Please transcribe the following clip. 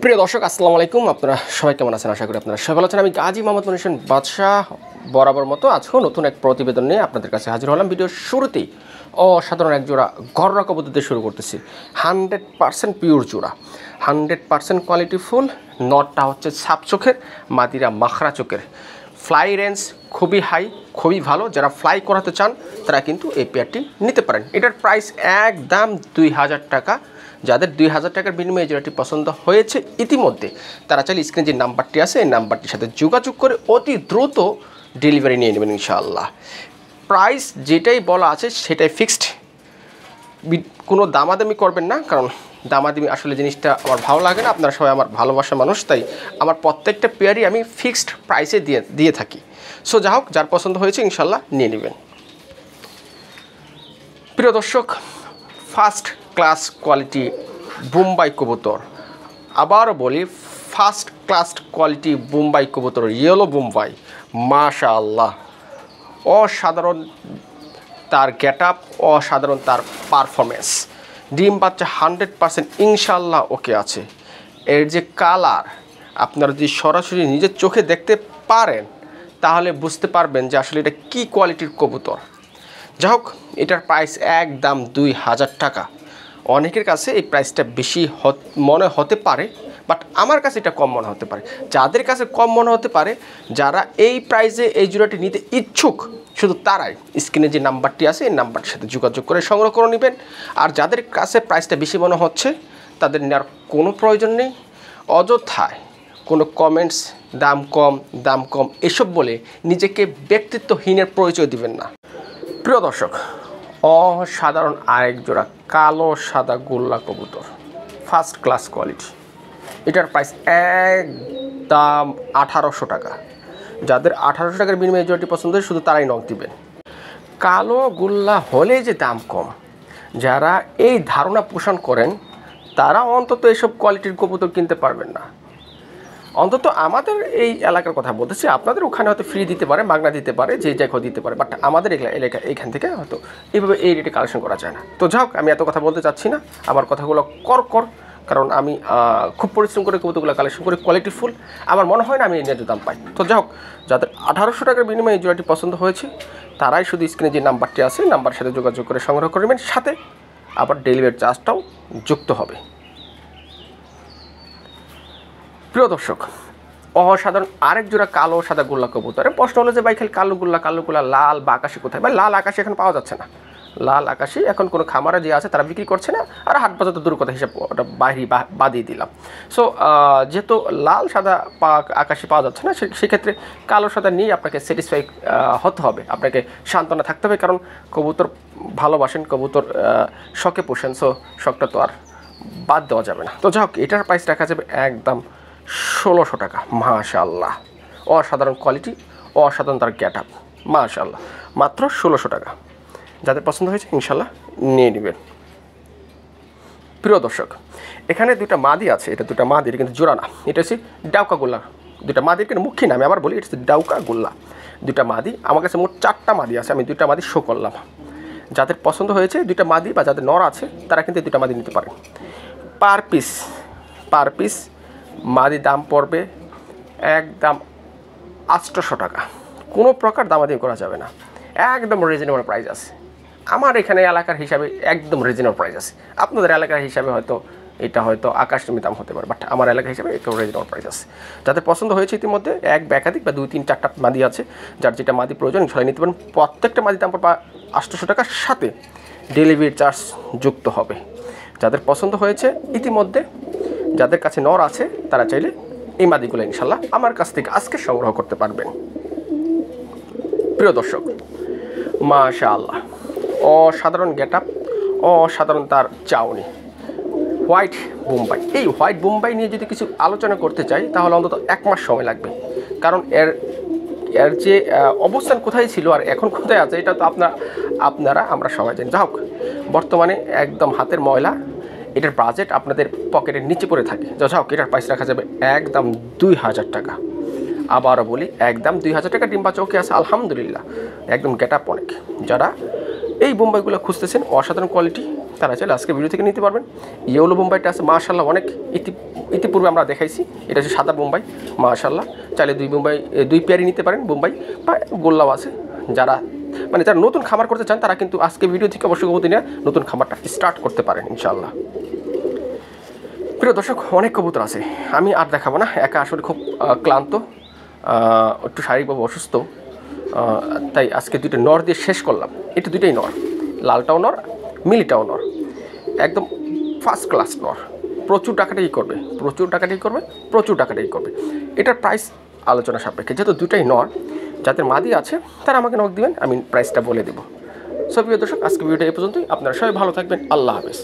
প্রিয় দর্শক আসসালামু আলাইকুম। আপনারা সবাই কেমন আছেন? আশা করি আপনারা সবাই ভালো আছেন। আমি গাজী মোহাম্মদ মনির হোসেন বাদশাহ বরাবর মতো আজকেও নতুন এক প্রতিবেদন নিয়ে আপনাদের কাছে হাজির হলাম। ভিডিওর শুরুতেই অসাধারণ এক জোড়া ঘরোয়া কবুতর দিয়ে শুরু করতেছি। 100% পিওর জোড়া, 100% কোয়ালিটি ফুল। নটটা হচ্ছে ছাপ চোখের, মাদিরা মাখরা চোখের। ফ্লাই রেঞ্জ খুবই হাই, খুবই ভালো। যারা ফ্লাই করাতে চান তারা কিন্তু এই পেয়ারটি নিতে পারেন। এটার প্রাইস একদম 2000 টাকা। যাদের 2000 টাকার বিনিময়ে জোড়াটি পছন্দ হয়েছে ইতিমধ্যে, তারা চাইলে স্ক্রিনে যে নাম্বারটি আছে এই নাম্বারটির সাথে যোগাযোগ করে অতি দ্রুত ডেলিভারি নিয়ে নেবেন ইনশাআল্লাহ। প্রাইস যেটাই বলা আছে সেটাই ফিক্সড, কোনো দামাদামি করবেন না, কারণ দামাদামি আসলে জিনিসটা আমার ভালো লাগে না। আপনারা সবাই আমার ভালোবাসার মানুষ, তাই আমার প্রত্যেকটা পেয়ারই আমি ফিক্সড প্রাইসে দিয়ে থাকি। সো যা হোক, যার পছন্দ হয়েছে ইনশাআল্লাহ নিয়ে নেবেন। প্রিয় দর্শক, ফার্স্ট ক্লাস কোয়ালিটি বোম্বাই কবুতর, আবারও বলি ফার্স্ট ক্লাস কোয়ালিটি বোম্বাই কবুতর, ইয়েলো বোম্বাই। মাশাআল্লাহ, অসাধারণ তার গেট আপ, অসাধারণ তার পারফরমেন্স। ডিম বাচ্চা 100% ইনশাআল্লাহ ওকে আছে। এর যে কালার, আপনারা যদি সরাসরি নিজের চোখে দেখতে পারেন তাহলে বুঝতে পারবেন যে আসলে এটা কী কোয়ালিটির কবুতর। যাই হোক, এটার প্রাইস একদম 2000 টাকা। অনেকের কাছে এই প্রাইসটা বেশি মনে হতে পারে, বাট আমার কাছে এটা কম মনে হতে পারে। যাদের কাছে কম মনে হতে পারে, যারা এই প্রাইসে এই জোড়াটি নিতে ইচ্ছুক, শুধু তারাই স্ক্রিনে যে নাম্বারটি আছে এই নাম্বারটির সাথে যোগাযোগ করে সংগ্রহ করে নেবেন। আর যাদের কাছে প্রাইসটা বেশি মনে হচ্ছে তাদের নেওয়ার কোনো প্রয়োজন নেই। অযথায় কোনো কমেন্টস দাম কম এসব বলে নিজেকে ব্যক্তিত্বহীনের পরিচয় দিবেন না। প্রিয় দর্শক, অসাধারণ আরেক জোড়া কালো সাদা গোল্লা কবুতর, ফার্স্ট ক্লাস কোয়ালিটি। এটার প্রাইস একদম 1800 টাকা। যাদের 1800 টাকার বিনিময়ে জোড়াটি পছন্দ হয় শুধু তারাই নক দিবেন। কালো গোল্লা হলে যে দাম কম, যারা এই ধারণা পোষণ করেন তারা অন্তত এইসব কোয়ালিটির কবুতর কিনতে পারবেন না। অন্তত আমাদের এই এলাকার কথা বলতেছি, আপনাদের ওখানে হয়তো ফ্রি দিতে পারে, মাগনা দিতে পারে, যে জায়গায় দিতে পারে, বাট আমাদের এলাকা এইখান থেকে হয়তো এইভাবে এই রেটে কালেকশন করা যায় না। তো যাই হোক, আমি এত কথা বলতে চাচ্ছি না, আমার কথাগুলো কর, কারণ আমি খুব পরিশ্রম করে কবুতরগুলো কালেকশন করে কোয়ালিটি ফুল। আমার মনে হয় না আমি এই ন্যায্য দাম পাই। তো যাই হোক, যাদের 1800 টাকার বিনিময়ে এই জোড়াটি পছন্দ হয়েছে তারাই শুধু স্ক্রিনে যে নাম্বারটি আছে নাম্বারের সাথে যোগাযোগ করে সংগ্রহ করবেন। সাথে আবার ডেলিভারি চার্জটাও যুক্ত হবে। প্রিয় দর্শক, অসাধারণ আরেক জোড়া কালো সাদা গোল্লা কবুতর। প্রশ্ন হলো যে ভাই খালি কালো গোল্লা লাল বা আকাশি কোথায়? ভাই লাল আকাশি এখন পাওয়া যাচ্ছে না। লাল আকাশি এখন কোনো খামারে যে আছে তারা বিক্রি করছে না, আর হাট বাজার তো দূর কথা, হিসাব ওটা বাদিয়ে দিলাম। সো যেহেতু লাল সাদা আকাশি পাওয়া যাচ্ছে না, সেক্ষেত্রে কালো সাদা নিয়ে আপনাকে স্যাটিসফাই হতে হবে, আপনাকে সান্ত্বনা থাকতে হবে, কারণ কবুতর ভালোবাসেন, কবুতর শখে পোষেন। সো শখটা তো আর বাদ দেওয়া যাবে না। তো যাই হোক, এটার প্রাইস রাখা যাবে একদম 1600 টাকা। মাশাআল্লাহ, অসাধারণ কোয়ালিটি, অসাধারণ তার গেট আপ, মাশাআল্লাহ, মাত্র 1600 টাকা। যাদের পছন্দ হয়েছে ইনশাল্লাহ নিয়ে নেবেন। প্রিয় দর্শক, এখানে দুইটা মাদি আছে, এটা দুটা মাদি, এটা কিন্তু জোড়া না, এটা হচ্ছে ডাউকা গোল্লা। দুটা মাদির কিন্তু মুখী না, আমি আবার বলি এটা হচ্ছে ডাউকা গোল্লা। দুইটা মাদি, আমার কাছে মোট 4টা মাদি আছে, আমি দুইটা মাদি শো করলাম। যাদের পছন্দ হয়েছে দুইটা মাদি বা যাদের নর আছে তারা কিন্তু দুইটা মাদি নিতে পারেন। পার পিস মাদি দাম পড়বে একদম 800 টাকা। কোনো প্রকার দামাদামি করা যাবে না, একদম রিজনেবল প্রাইস আছে। আমার এখানে এলাকার হিসাবে একদম রিজনেবল প্রাইস আছে। আপনাদের এলাকার হিসাবে হয়তো এটা হয়তো আকাশচুম্বী দাম হতে পারে, বাট আমার এলাকা হিসাবে একদম রিজনেবল প্রাইস আছে। যাদের পছন্দ হয়েছে ইতিমধ্যে এক বা একাধিক বা 2, 3, 4টা মাদি আছে, যার যেটা মাদি প্রয়োজন ইনশাআল্লাহ নিতে পারেন। প্রত্যেকটা মাদি দাম পড়বে 800 টাকার সাথে ডেলিভারি চার্জ যুক্ত হবে। যাদের পছন্দ হয়েছে ইতিমধ্যে, যাদের কাছে নর আছে তারা চাইলে এই মাদিগুলো ইনশাল্লাহ আমার কাছ থেকে আজকে সংগ্রহ করতে পারবেন। প্রিয় দর্শক, মাশাআল্লাহ, অসাধারণ গেট আপ, অসাধারণ তার চাউনি, হোয়াইট বোম্বাই। এই হোয়াইট বোম্বাই নিয়ে যদি কিছু আলোচনা করতে চাই তাহলে অন্তত 1 মাস সময় লাগবে, কারণ এর যে অবস্থান কোথায় ছিল আর এখন কোথায় আছে এটা তো আমরা সবাই জানি। যাই হোক, বর্তমানে একদম হাতের ময়লা, এটার বাজেট আপনাদের পকেটের নিচে পড়ে থাকে। যাই হোক, এটার প্রাইস রাখা যাবে একদম 2000 টাকা। আবারও বলি একদম 2000 টাকা। ডিম্বা চৌকে আছে আলহামদুলিল্লাহ, একদম গেট আপ অনেক। যারা এই বোম্বাইগুলো খুঁজতেছেন, অসাধারণ কোয়ালিটি, তারা চাইলে আজকে ভিডিও থেকে নিতে পারবেন। ইয়েলো বোম্বাইটা আছে মাশাআল্লাহ, অনেক ইতিপূর্বে আমরা দেখাইছি। এটা হচ্ছে সাদা বোম্বাই মাশাআল্লাহ। চাইলে দুই পেয়ারই নিতে পারেন বোম্বাই, বা গোল্লাও আছে। যারা নতুন খামার করতে চান তারা কিন্তু আজকে ভিডিও থেকে অবশ্যই কবুতর নিয়ে নতুন খামারটা স্টার্ট করতে পারেন ইনশাআল্লাহ। প্রিয় দর্শক, অনেক কবুতর আছে, আমি আর দেখাবো না, একা আসলে খুব ক্লান্ত, একটু শারীরিকভাবে অসুস্থ, তাই আজকে দুইটা নর দিয়ে শেষ করলাম। এটা দুইটাই নর, লালটাও নর, মিলিটাও নর, একদম ফার্স্ট ক্লাস নর। প্রচুর টাকাটাই করবে। এটার প্রাইস আলোচনা সাপেক্ষে, যেহেতু দুটাই নর, যাদের মাদি আছে তারা আমাকে নক দিবেন, আমি প্রাইসটা বলে দেবো। সো প্রিয় দর্শক, আজকে ভিডিওটা এই পর্যন্তই। আপনারা সবাই ভালো থাকবেন। আল্লাহ হাফেজ।